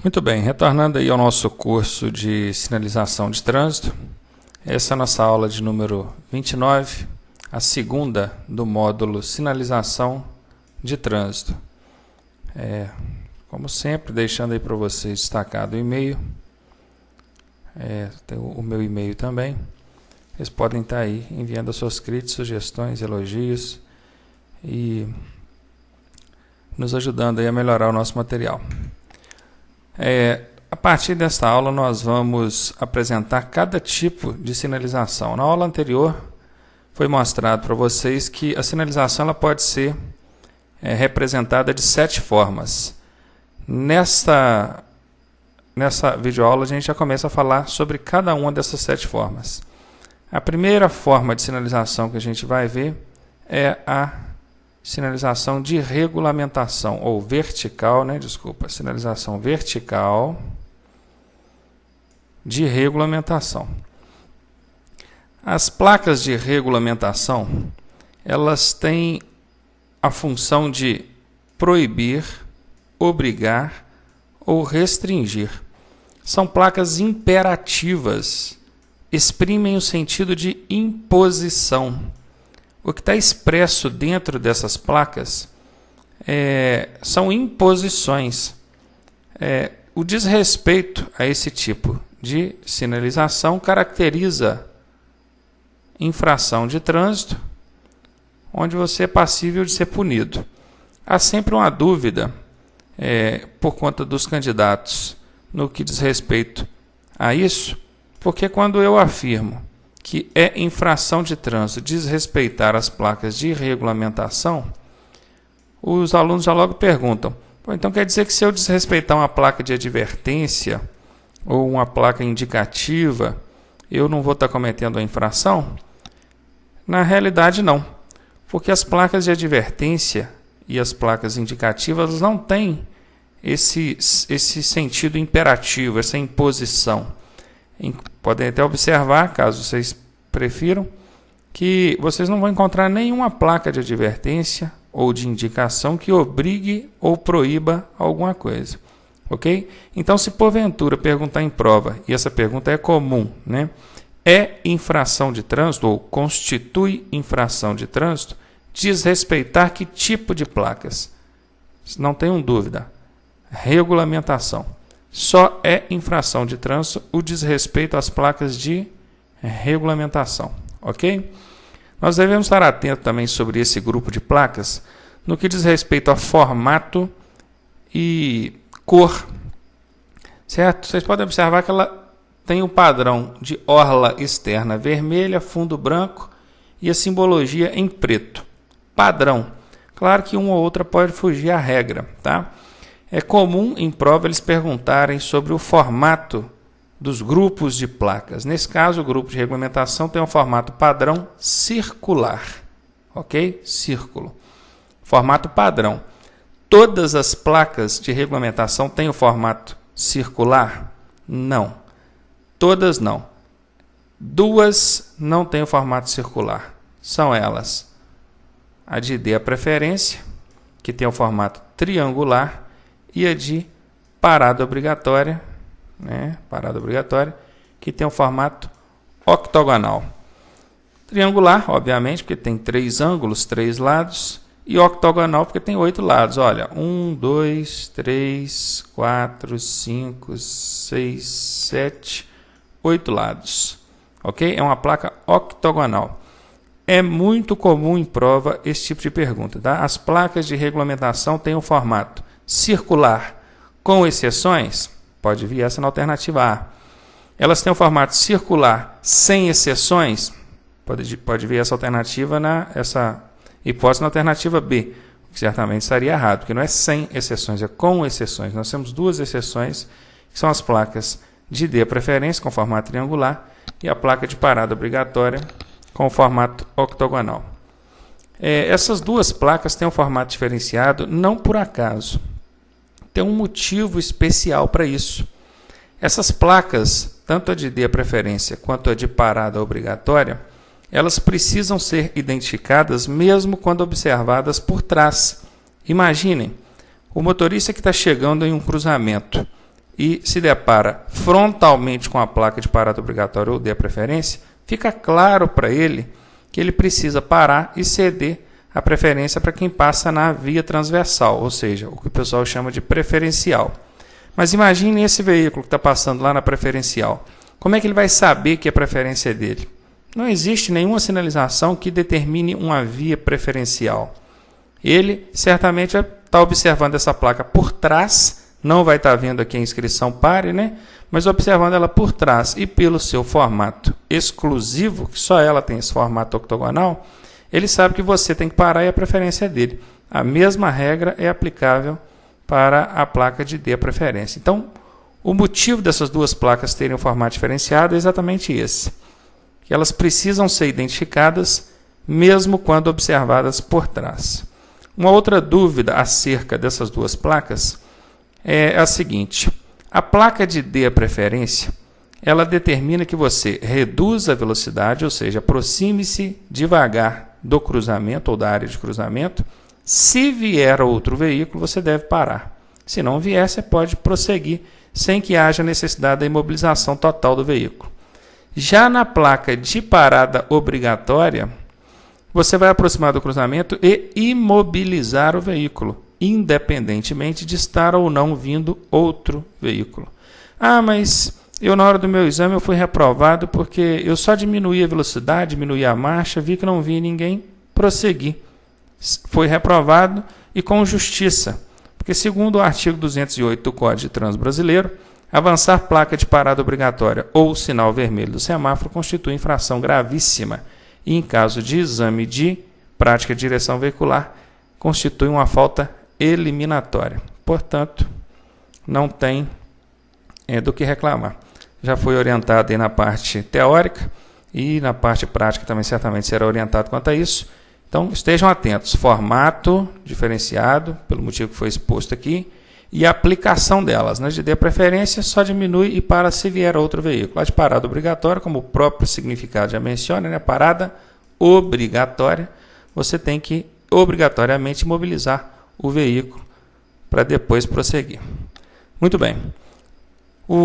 Muito bem, retornando aí ao nosso curso de sinalização de trânsito, essa é a nossa aula de número 29, a segunda do módulo sinalização de trânsito. Como sempre, deixando aí para vocês destacado o e-mail, tem o meu e-mail também, vocês podem estar aí enviando as suas críticas, sugestões, elogios e nos ajudando aí a melhorar o nosso material. A partir desta aula nós vamos apresentar cada tipo de sinalização. Na aula anterior foi mostrado para vocês que a sinalização ela pode ser representada de 7 formas. Nessa videoaula a gente já começa a falar sobre cada uma dessas 7 formas. A primeira forma de sinalização que a gente vai ver é a sinalização de regulamentação, ou vertical, sinalização vertical de regulamentação. As placas de regulamentação, elas têm a função de proibir, obrigar ou restringir. São placas imperativas, exprimem o sentido de imposição. O que está expresso dentro dessas placas são imposições. O desrespeito a esse tipo de sinalização caracteriza infração de trânsito, onde você é passível de ser punido. Há sempre uma dúvida por conta dos candidatos no que diz respeito a isso, porque quando eu afirmo que é infração de trânsito desrespeitar as placas de regulamentação, os alunos já logo perguntam, então quer dizer que se eu desrespeitar uma placa de advertência ou uma placa indicativa, eu não vou estar cometendo a infração? Na realidade não, porque as placas de advertência e as placas indicativas não têm esse sentido imperativo, essa imposição. Podem até observar, caso vocês prefiram, que vocês não vão encontrar nenhuma placa de advertência ou de indicação que obrigue ou proíba alguma coisa. Ok? Então, se porventura perguntar em prova, e essa pergunta é comum, é infração de trânsito ou constitui infração de trânsito desrespeitar que tipo de placas? Não tenham dúvida. Regulamentação. Só é infração de trânsito o desrespeito às placas de regulamentação, ok? Nós devemos estar atentos também sobre esse grupo de placas no que diz respeito a formato e cor, certo? Vocês podem observar que ela tem o padrão de orla externa vermelha, fundo branco e a simbologia em preto. Padrão. Claro que uma ou outra pode fugir à regra, tá? É comum em prova eles perguntarem sobre o formato dos grupos de placas. Nesse caso, o grupo de regulamentação tem um formato padrão circular. Ok? Círculo. Formato padrão. Todas as placas de regulamentação têm o formato circular? Não. Todas não. 2 não têm o formato circular. São elas a de ID a preferência, que tem o formato triangular, e a de parada obrigatória, que tem o formato octogonal. Triangular, obviamente, porque tem 3 ângulos, 3 lados, e octogonal, porque tem 8 lados. Olha, 1, 2, 3, 4, 5, 6, 7, 8 lados. Ok? É uma placa octogonal. É muito comum em prova esse tipo de pergunta. Tá? As placas de regulamentação têm o formato circular, com exceções, pode vir essa na alternativa A. Elas têm o formato circular sem exceções, pode vir essa alternativa essa hipótese na alternativa B, que certamente estaria errado, porque não é sem exceções, é com exceções. Nós temos 2 exceções, que são as placas de D a preferência, com formato triangular, e a placa de parada obrigatória, com o formato octogonal. Essas 2 placas têm um formato diferenciado, não por acaso. Tem um motivo especial para isso. Essas placas, tanto a de D a preferência quanto a de parada obrigatória, elas precisam ser identificadas mesmo quando observadas por trás. Imaginem, o motorista que está chegando em um cruzamento e se depara frontalmente com a placa de parada obrigatória ou dê preferência, fica claro para ele que ele precisa parar e ceder a preferência para quem passa na via transversal, ou seja, o que o pessoal chama de preferencial. Mas imagine esse veículo que está passando lá na preferencial. Como é que ele vai saber que a preferência é dele? Não existe nenhuma sinalização que determine uma via preferencial. Ele certamente vai estar observando essa placa por trás, não vai estar vendo aqui a inscrição pare, né? Mas observando ela por trás e pelo seu formato exclusivo, que só ela tem esse formato octogonal, ele sabe que você tem que parar e a preferência é dele. A mesma regra é aplicável para a placa de dê preferência. Então, o motivo dessas duas placas terem um formato diferenciado é exatamente esse, que elas precisam ser identificadas mesmo quando observadas por trás. Uma outra dúvida acerca dessas duas placas é a seguinte: a placa de dê preferência, ela determina que você reduza a velocidade, ou seja, aproxime-se devagar do cruzamento ou da área de cruzamento. Se vier outro veículo, você deve parar. Se não vier, você pode prosseguir sem que haja necessidade da imobilização total do veículo. Já na placa de parada obrigatória, você vai aproximar do cruzamento e imobilizar o veículo, independentemente de estar ou não vindo outro veículo. Ah, mas na hora do meu exame eu fui reprovado porque eu só diminuí a velocidade, diminuí a marcha, vi que não vi ninguém, prossegui. Foi reprovado e com justiça, porque segundo o artigo 208 do Código de Trânsito Brasileiro, avançar placa de parada obrigatória ou sinal vermelho do semáforo constitui infração gravíssima e, em caso de exame de prática de direção veicular, constitui uma falta eliminatória. Portanto, não tem do que reclamar. Já foi orientado aí na parte teórica e na parte prática também certamente será orientado quanto a isso. Então, estejam atentos. Formato diferenciado, pelo motivo que foi exposto aqui, e a aplicação delas. Na de dê preferência, só diminui e para se vier outro veículo. A de parada obrigatória, como o próprio significado já menciona, né? Parada obrigatória, você tem que obrigatoriamente imobilizar o veículo para depois prosseguir. Muito bem.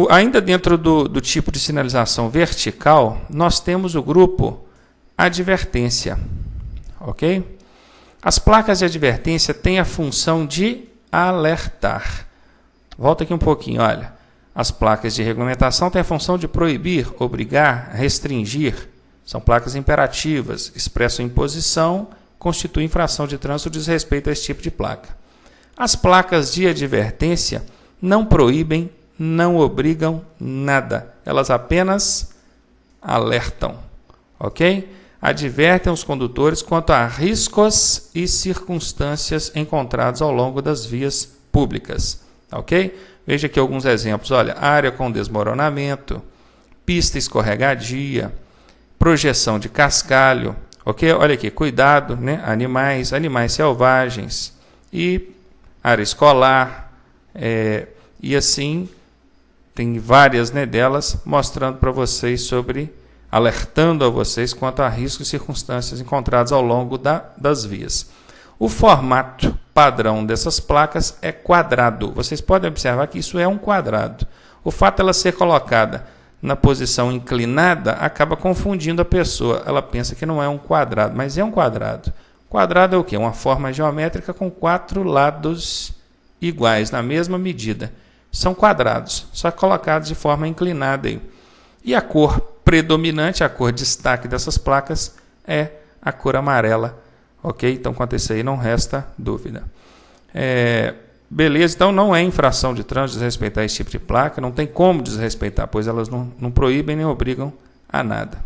Ainda dentro do tipo de sinalização vertical, nós temos o grupo advertência. Ok? As placas de advertência têm a função de alertar. Volta aqui um pouquinho, olha. As placas de regulamentação têm a função de proibir, obrigar, restringir. São placas imperativas, expressam imposição, constituem infração de trânsito diz respeito a esse tipo de placa. As placas de advertência não proíbem, não obrigam nada. Elas apenas alertam. Ok? Advertem os condutores quanto a riscos e circunstâncias encontrados ao longo das vias públicas. Ok? Veja aqui alguns exemplos. Olha, área com desmoronamento, pista escorregadia, projeção de cascalho. Ok? Olha aqui, cuidado, né? Animais selvagens e área escolar. E assim, tem várias, né, delas mostrando para vocês sobre... alertando a vocês quanto a riscos e circunstâncias encontrados ao longo das vias. O formato padrão dessas placas é quadrado. Vocês podem observar que isso é um quadrado. O fato de ela ser colocada na posição inclinada acaba confundindo a pessoa. Ela pensa que não é um quadrado, mas é um quadrado. Quadrado é o quê? Uma forma geométrica com 4 lados iguais, na mesma medida. São quadrados, só colocados de forma inclinada aí. E a cor predominante, a cor destaque dessas placas é a cor amarela. Ok? Então, quanto a isso aí, não resta dúvida. Beleza, então não é infração de trânsito desrespeitar esse tipo de placa, não tem como desrespeitar, pois elas não proíbem nem obrigam a nada.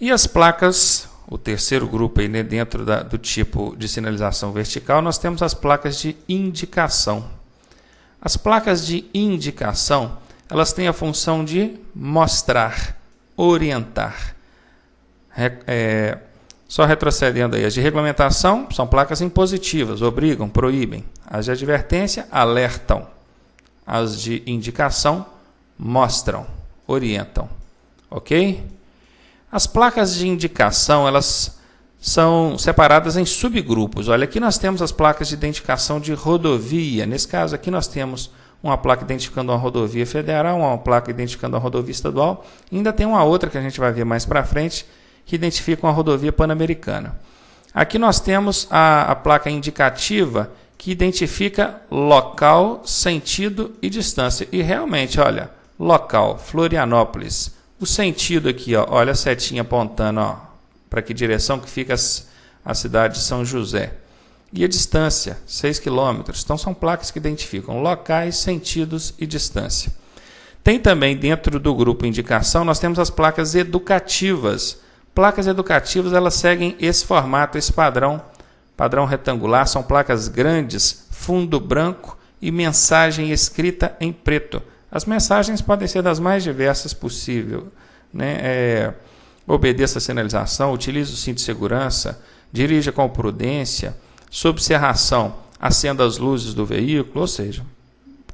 E as placas, o terceiro grupo aí, né, dentro do tipo de sinalização vertical, nós temos as placas de indicação. As placas de indicação, elas têm a função de mostrar, orientar. Só retrocedendo aí, as de regulamentação são placas impositivas, obrigam, proíbem. As de advertência alertam. As de indicação mostram, orientam. Ok? As placas de indicação, elas são separadas em subgrupos. Olha, aqui nós temos as placas de identificação de rodovia. Nesse caso aqui nós temos uma placa identificando uma rodovia federal, uma placa identificando uma rodovia estadual, e ainda tem uma outra que a gente vai ver mais para frente, que identifica uma rodovia pan-americana. Aqui nós temos a placa indicativa, que identifica local, sentido e distância. E realmente, olha, local, Florianópolis. O sentido aqui, ó, olha a setinha apontando para que direção que fica a cidade de São José. E a distância, 6 km. Então, são placas que identificam locais, sentidos e distância. Tem também, dentro do grupo indicação, nós temos as placas educativas. Placas educativas, elas seguem esse formato, esse padrão retangular. São placas grandes, fundo branco e mensagem escrita em preto. As mensagens podem ser das mais diversas possível, né? Obedeça a sinalização, utilize o cinto de segurança, dirija com prudência, sob cerração, acenda as luzes do veículo, ou seja,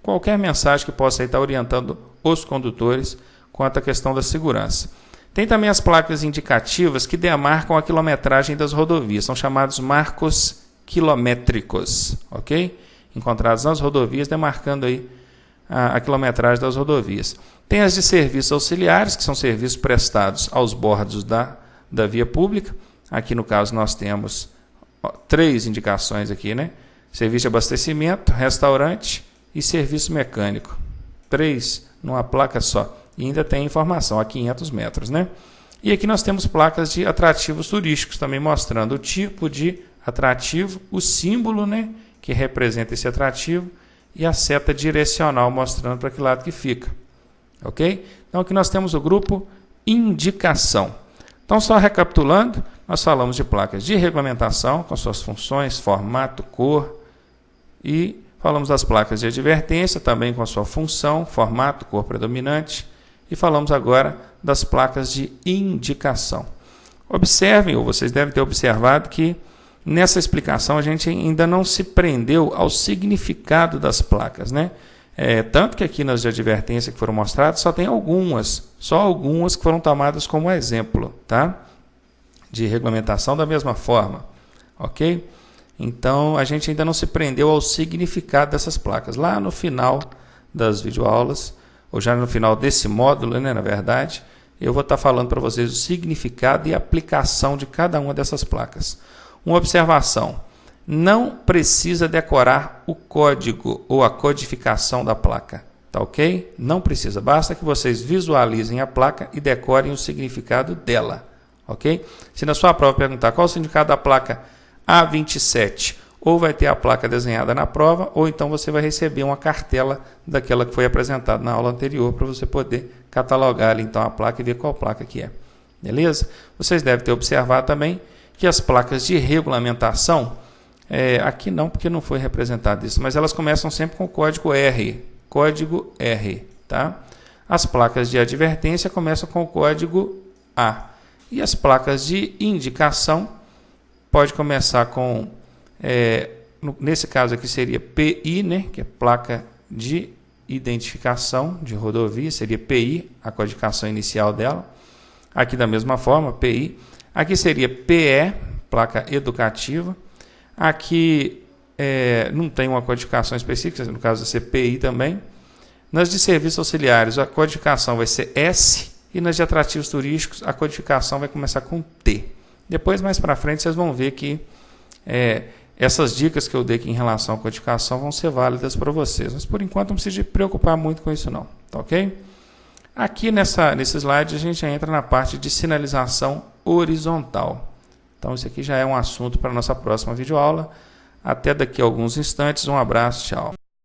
qualquer mensagem que possa estar orientando os condutores quanto à questão da segurança. Tem também as placas indicativas que demarcam a quilometragem das rodovias, são chamados marcos quilométricos, ok? Encontrados nas rodovias, demarcando aí a quilometragem das rodovias. Tem as de serviços auxiliares, que são serviços prestados aos bordos da via pública. Aqui no caso nós temos 3 indicações aqui, né? Serviço de abastecimento, restaurante e serviço mecânico. 3 numa placa só. E ainda tem informação a 500 metros, né? E aqui nós temos placas de atrativos turísticos, também mostrando o tipo de atrativo, o símbolo, né, que representa esse atrativo, e a seta direcional mostrando para que lado que fica. Ok? Então aqui nós temos o grupo indicação. Então, só recapitulando, nós falamos de placas de regulamentação, com suas funções, formato, cor, e falamos das placas de advertência, também com a sua função, formato, cor predominante, e falamos agora das placas de indicação. Observem, ou vocês devem ter observado, que nessa explicação a gente ainda não se prendeu ao significado das placas, né? Tanto que aqui nas de advertência que foram mostradas, só tem só algumas que foram tomadas como exemplo, tá? De regulamentação da mesma forma, ok? Então, a gente ainda não se prendeu ao significado dessas placas. Lá no final das videoaulas, ou já no final desse módulo, né, na verdade, eu vou estar falando para vocês o significado e aplicação de cada uma dessas placas. Uma observação: não precisa decorar o código ou a codificação da placa, tá ok? Não precisa, basta que vocês visualizem a placa e decorem o significado dela, ok? Se na sua prova perguntar qual o significado da placa A27, ou vai ter a placa desenhada na prova, ou então você vai receber uma cartela daquela que foi apresentada na aula anterior para você poder catalogar ali, então, a placa e ver qual placa que é, beleza? Vocês devem ter observado também que as placas de regulamentação, aqui não, porque não foi representado isso, mas elas começam sempre com o código R, tá? As placas de advertência começam com o código A, e as placas de indicação pode começar com, nesse caso aqui seria PI, né, que é placa de identificação de rodovia, seria PI, a codificação inicial dela. Aqui da mesma forma, PI. Aqui seria PE, placa educativa. Aqui não tem uma codificação específica, no caso vai ser PI também. Nas de serviços auxiliares, a codificação vai ser S, e nas de atrativos turísticos, a codificação vai começar com T. Depois, mais para frente, vocês vão ver que essas dicas que eu dei aqui em relação à codificação vão ser válidas para vocês. Mas, por enquanto, não precisa preocupar muito com isso, não. Tá ok? Aqui, nesse slide, a gente entra na parte de sinalização horizontal. Então, isso aqui já é um assunto para a nossa próxima videoaula. Até daqui a alguns instantes. Um abraço, tchau.